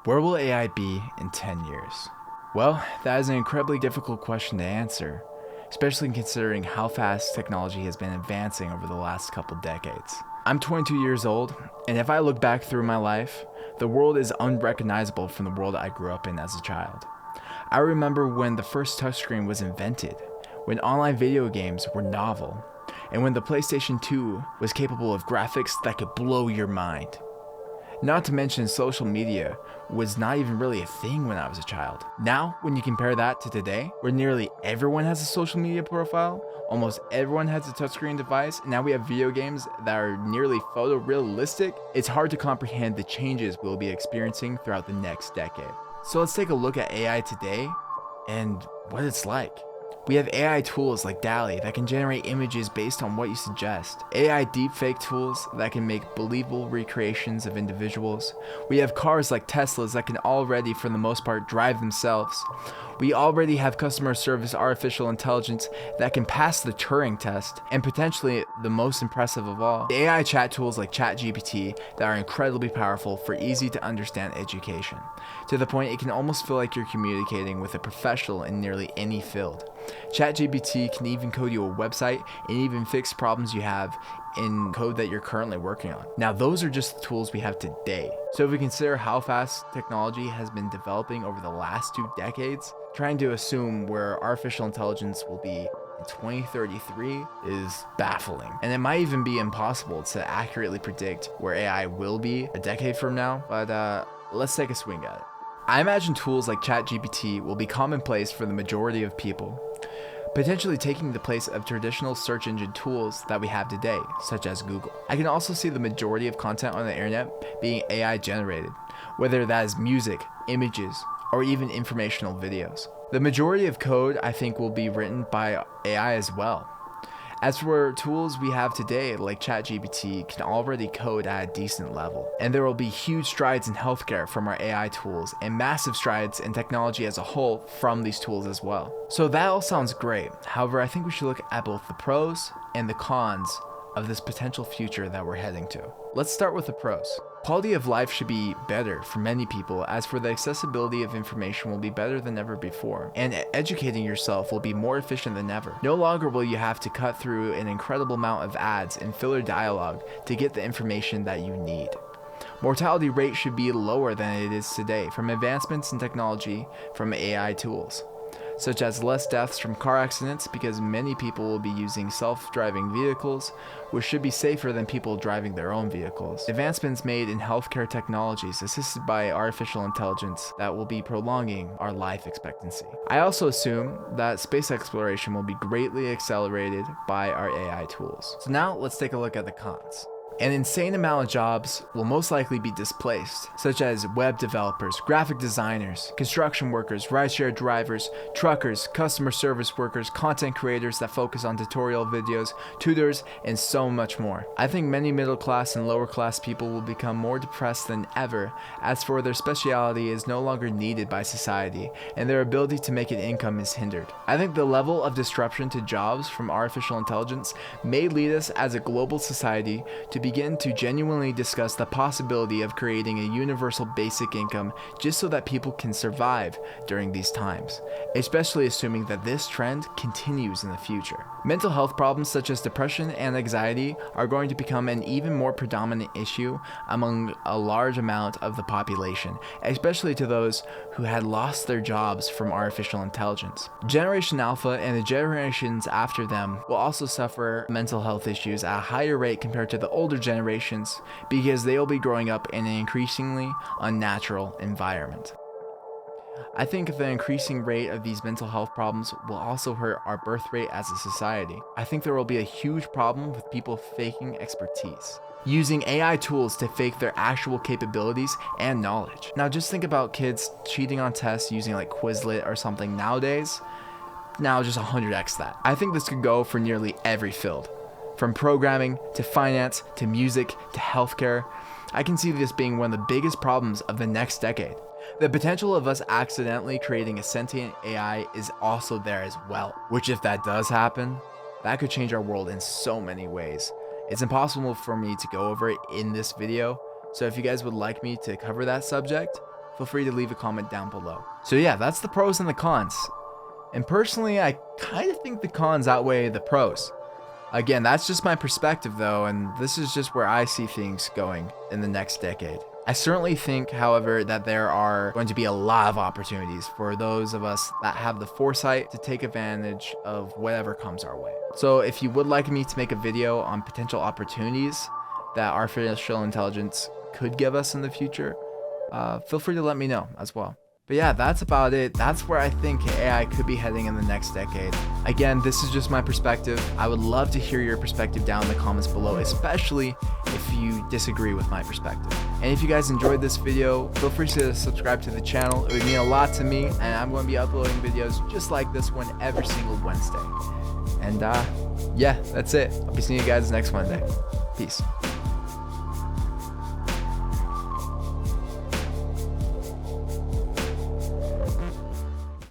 Where will AI be in 10 years? Well, that is an incredibly difficult question to answer, especially considering how fast technology has been advancing over the last couple decades. I'm 22 years old, and if I look back through my life, the world is unrecognizable from the world I grew up in as a child. I remember when the first touchscreen was invented, when online video games were novel, and when the PlayStation 2 was capable of graphics that could blow your mind. Not to mention social media was not even really a thing when I was a child. Now, when you compare that to today, where nearly everyone has a social media profile, almost everyone has a touchscreen device, and now we have video games that are nearly photorealistic, it's hard to comprehend the changes we'll be experiencing throughout the next decade. So let's take a look at AI today and what it's like. We have AI tools like DALL-E that can generate images based on what you suggest. AI deepfake tools that can make believable recreations of individuals. We have cars like Teslas that can already, for the most part, drive themselves. We already have customer service artificial intelligence that can pass the Turing test, and potentially the most impressive of all, the AI chat tools like ChatGPT that are incredibly powerful for easy to understand education, to the point it can almost feel like you're communicating with a professional in nearly any field. ChatGPT can even code you a website and even fix problems you have in code that you're currently working on. Now, those are just the tools we have today. So if we consider how fast technology has been developing over the last 2 decades, trying to assume where artificial intelligence will be in 2033 is baffling. And it might even be impossible to accurately predict where AI will be a decade from now, but let's take a swing at it. I imagine tools like ChatGPT will be commonplace for the majority of people, potentially taking the place of traditional search engine tools that we have today, such as Google. I can also see the majority of content on the internet being AI generated, whether that is music, images, or even informational videos. The majority of code, I think, will be written by AI as well. As for tools we have today, like ChatGPT, can already code at a decent level. And there will be huge strides in healthcare from our AI tools, and massive strides in technology as a whole from these tools as well. So that all sounds great. However, I think we should look at both the pros and the cons of this potential future that we're heading to. Let's start with the pros. Quality of life should be better for many people, as for the accessibility of information will be better than ever before, and educating yourself will be more efficient than ever. No longer will you have to cut through an incredible amount of ads and filler dialogue to get the information that you need. Mortality rate should be lower than it is today from advancements in technology from AI tools, such as less deaths from car accidents because many people will be using self-driving vehicles, which should be safer than people driving their own vehicles. Advancements made in healthcare technologies assisted by artificial intelligence that will be prolonging our life expectancy. I also assume that space exploration will be greatly accelerated by our AI tools. So now let's take a look at the cons. An insane amount of jobs will most likely be displaced, such as web developers, graphic designers, construction workers, rideshare drivers, truckers, customer service workers, content creators that focus on tutorial videos, tutors, and so much more. I think many middle class and lower class people will become more depressed than ever, as for their speciality is no longer needed by society, and their ability to make an income is hindered. I think the level of disruption to jobs from artificial intelligence may lead us as a global society to begin to genuinely discuss the possibility of creating a universal basic income just so that people can survive during these times, especially assuming that this trend continues in the future. Mental health problems such as depression and anxiety are going to become an even more predominant issue among a large amount of the population, especially to those who had lost their jobs from artificial intelligence. Generation Alpha and the generations after them will also suffer mental health issues at a higher rate compared to the older generations because they will be growing up in an increasingly unnatural environment. I think the increasing rate of these mental health problems will also hurt our birth rate as a society. I think there will be a huge problem with people faking expertise, using AI tools to fake their actual capabilities and knowledge. Now just think about kids cheating on tests using like Quizlet or something nowadays. Now just 100x that. I think this could go for nearly every field, from programming to finance to music to healthcare. I can see this being one of the biggest problems of the next decade. The potential of us accidentally creating a sentient AI is also there as well, which if that does happen, that could change our world in so many ways. It's impossible for me to go over it in this video, so if you guys would like me to cover that subject, feel free to leave a comment down below. So yeah, that's the pros and the cons. And personally, I kind of think the cons outweigh the pros. Again, that's just my perspective though, and this is just where I see things going in the next decade. I certainly think, however, that there are going to be a lot of opportunities for those of us that have the foresight to take advantage of whatever comes our way. So if you would like me to make a video on potential opportunities that artificial intelligence could give us in the future, feel free to let me know as well. But yeah, that's about it. That's where I think AI could be heading in the next decade. Again, this is just my perspective. I would love to hear your perspective down in the comments below, especially if you disagree with my perspective. And if you guys enjoyed this video, feel free to subscribe to the channel. It would mean a lot to me, and I'm going to be uploading videos just like this one every single Wednesday. And yeah, that's it. I'll be seeing you guys next Wednesday. Peace.